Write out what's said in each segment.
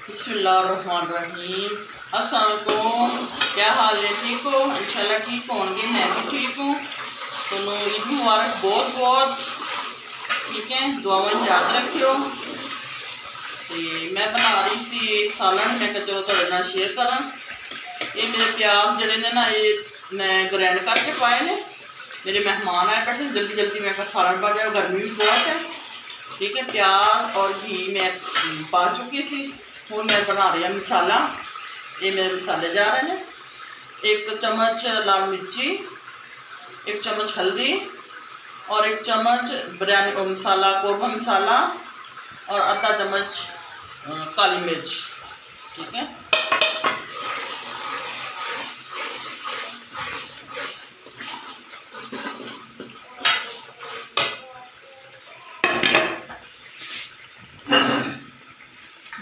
बिस्मिल्लाहिर्रहमानिर्रहीम। अस्सलाम वालेकुम। क्या हाल है? ठीक हो? इंशाल्लाह ठीक होंगे, मैं भी ठीक हूँ। तो ईद मुबारक बहुत बहुत। ठीक है, दुआ में याद रखियो। तो मैं बना रही थी सालन, मैं कहा चलो थोड़े नाल शेयर करा। ये मेरे प्याज जड़े ने ना, ये मैं ग्रैंड करके पाए ने। मेरे मेहमान आए बैठे, जल्दी जल्दी मैं कहा सालन बन जाए, गर्मी भी बहुत है। ठीक है, प्याज और घी मैं पा चुकी थी। हूँ मैं बना रही हूँ मसाला। ये मेरे मसाले जा रहे हैं। 1 चम्मच लाल मिर्ची, 1 चम्मच हल्दी और 1 चम्मच बिरयानी मसाला, कौरमा मसाला और आधा चम्मच काली मिर्च। ठीक है,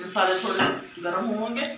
मसाले थोड़े गर्म होंगे।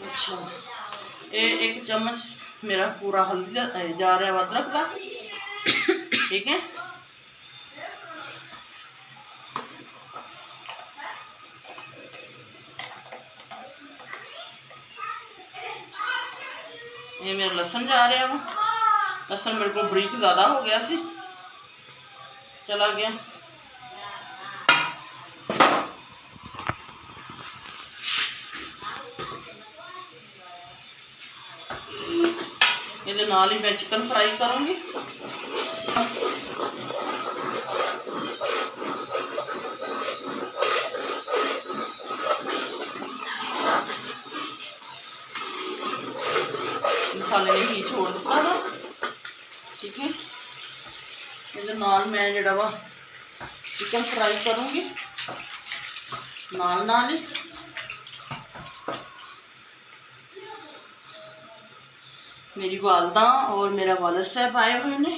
अच्छा, ये 1 चम्मच मेरा पूरा हल्दी जा रहा है अदरक का। ठीक है, ये मेरा लहसुन जा रहा है। लहसुन मेरे को बरीक ज़्यादा हो गया सी, चला गया। ये नाल ही मैं चिकन फ्राई करूँगी। मसाले ने घी छोड़ दिता था। ठीक है, ये नाल मैं जड़ा वा चिकन फ्राई करूँगी नाल नाल ही। मेरी वालदा और मेरा वालिद साहब आए हुए ने,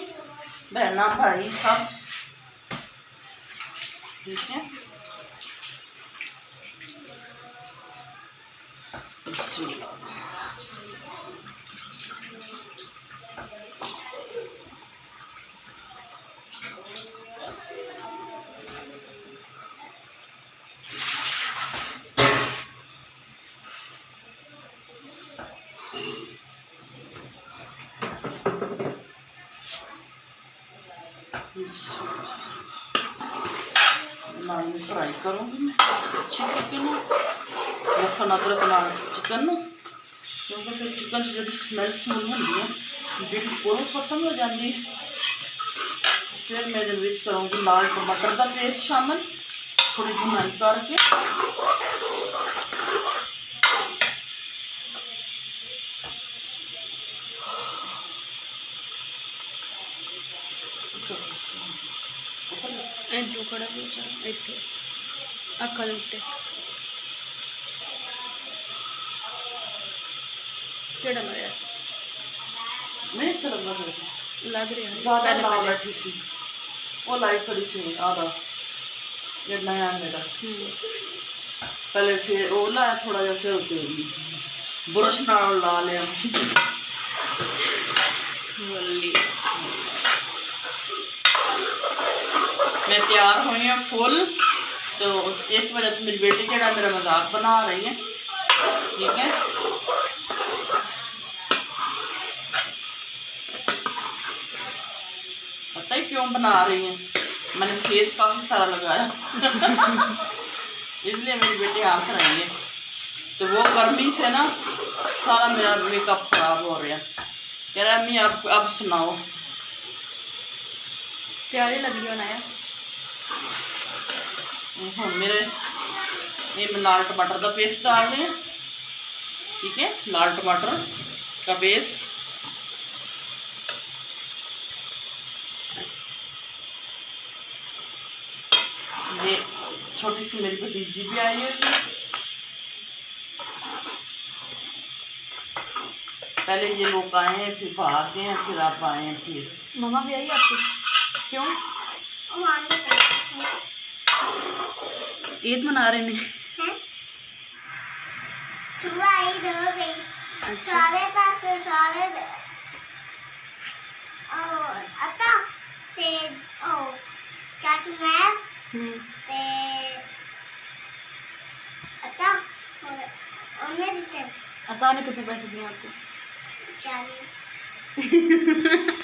बहना भाई सब। ठीक है, नाल फ्राई करूँगी मैं अच्छे तरीके लहसुन अदरक नाल चिकन, क्योंकि फिर चिकन जी स्मैल स्मूल होंगी है बिल्कुल खत्म हो जाती है। फिर मैं ये करूँगी लाल टमाटर का पेस्ट शामिल, थोड़ी भुनाई करके। नहीं अच्छा लग रहा ज़्यादा लाल बैठी सी, वो लाइट खड़ी सी आधा ये नया मेरा। पहले फिर वो लाया थोड़ा जा, फिर ब्रश नाल ला लिया। मैं तैयार हुई हूँ फुल। तो इस वजह से मेरी बेटी जरा मेरा मजाक बना रही है। ठीक है, पता ही क्यों बना रही है, मैंने फेस काफ़ी सारा लगाया। इसलिए मेरी बेटी हंस रही है। तो वो गर्मी से ना सारा मेरा मेकअप खराब हो रहा है। कह रहा है अम्मी अब सुनाओ। प्यारी लगी बनाया। हम मेरे ये मैं लाल टमाटर का पेस्ट डाल रहे हैं। ठीक है, लाल टमाटर का पेस्ट। ये छोटी सी मेरी भतीजी भी आई है। पहले ये लोग आए हैं, फिर भाग गए हैं, फिर आप आए हैं, फिर मम्मा भी आई आपकी। क्यों? ईद मना रहे ने। सुबह ईद हो गई, सारे पासे सारे आता ते चाचू मैं ते आता और उन्हें दिते। अता ने कितने पैसे दिए आपको? 40।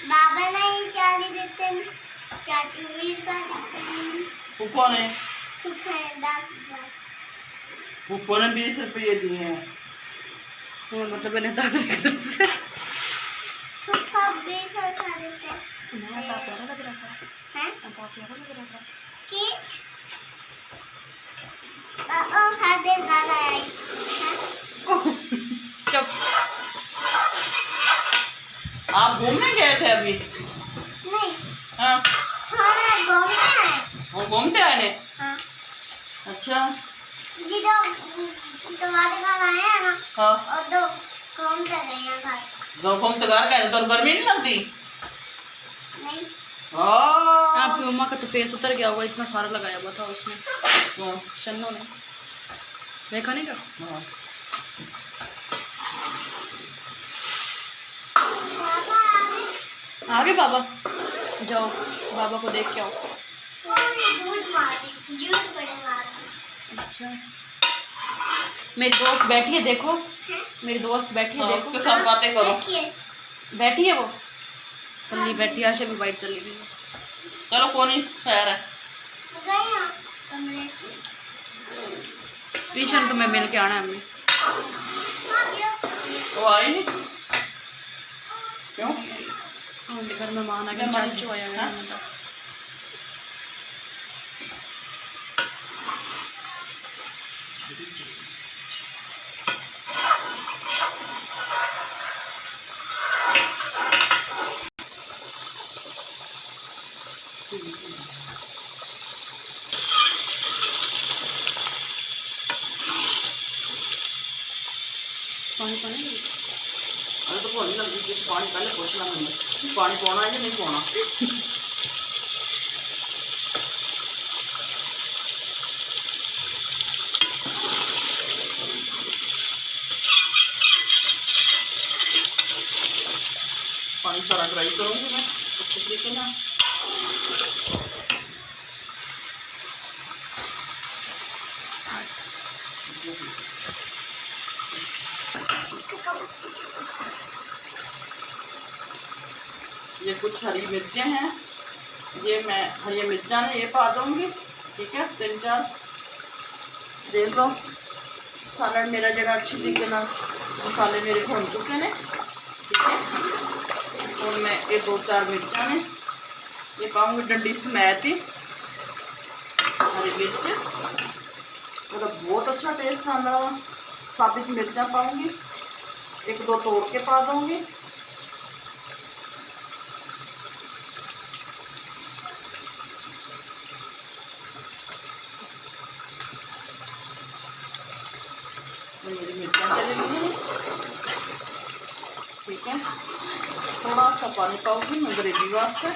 बाबा ने 40 देते, चाचू 20 देते, फूफा ने 10। फूफा ने 20 रुपये दिए हैं। मतलब मैंने ताकत से फूफा 20 देते मैं ताकत लग रहा था। हैं? ताकत लग रहा था कि ओ साढ़े 10 आई। चुप। आप घूमने गए थे अभी? नहीं, हाँ, थोड़ा घूमते हैं। हम घूमते आए ने। हाँ, अच्छा। जी तो तुम्हारे घर आए हैं ना। हाँ, और तो घूमते गए हैं घर। दो घूमते घर गए तो गर्मी नहीं लगती? नहीं, आपकी मम्मा का तो फेस उतर गया होगा, इतना सारा लगाया हुआ था उसने। शन्नो ने देखा नहीं क्या? हाँ। पापा आगे बाबा जाओ, बाबा को देख के आओ। झूठ बड़े मारे। अच्छा, मेरी दोस्त बैठी है, देखो मेरी दोस्त बैठी है, हाँ, देखो उसके साथ बातें करो। देखिए, बैठी है वो, कल बैठी, आशा भी बाइट चली गई। चलो कौन ही खैर है। गए हैं कमरे से। ट्यूशन तो मैं मिल के आना है हमने। वो आई नहीं क्यों? उनके घर मेहमान आ गए, चाचू आया हुआ है। पानी पानी अरे तो भोली लगी थी, पानी पहले पूछ ला मैंने, पानी पाना है कि नहीं पाना। पानी सारा ड्राई करूँगी मैं अच्छे तरीके ना। ये कुछ हरी मिर्चें हैं, ये मैं हरी मिर्चा ने ये पा दूँगी। ठीक है, 3-4 देख लो। सालन मेरा जरा अच्छी तरीके ना मसाले मेरे भुन चुके हैं। ठीक है, और मैं ये 2-4 मिर्चा ने ये पाऊँगी, डंडी समेत ही हरी मिर्च, मतलब बहुत अच्छा टेस्ट आना। साबित मिर्चा पाऊँगी, 1-2 तोड़ के पा दूँगी। मेरी मिर्चा चली गई है। ठीक है, थोड़ा सा पानी पाऊंगी मैं ग्रेवी वास्ते।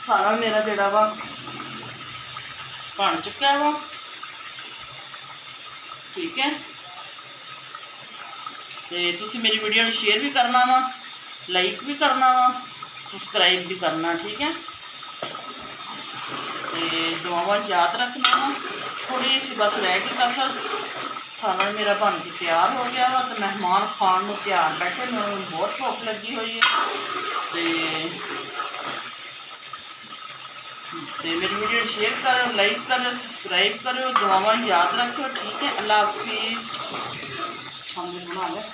सारा मेरा जड़ा वा बन चुका वा। ठीक है, ते तुसी मेरी वीडियो में शेयर भी करना वा, लाइक भी करना वा, सब्सक्राइब भी करना। ठीक है, दुआवां याद रखना वा। थोड़ी सी बस रह गई कसर। खाना मेरा बन के तैयार हो गया वा, तो मेहमान खान में तैयार बैठे, मैं बहुत भुख लगी हुई है। तो मेरी वीडियो शेयर करो, लाइक करो, सब्सक्राइब करो, दुआवां याद रखो। ठीक है, अल्लाह हाफिज़। हम बना लें।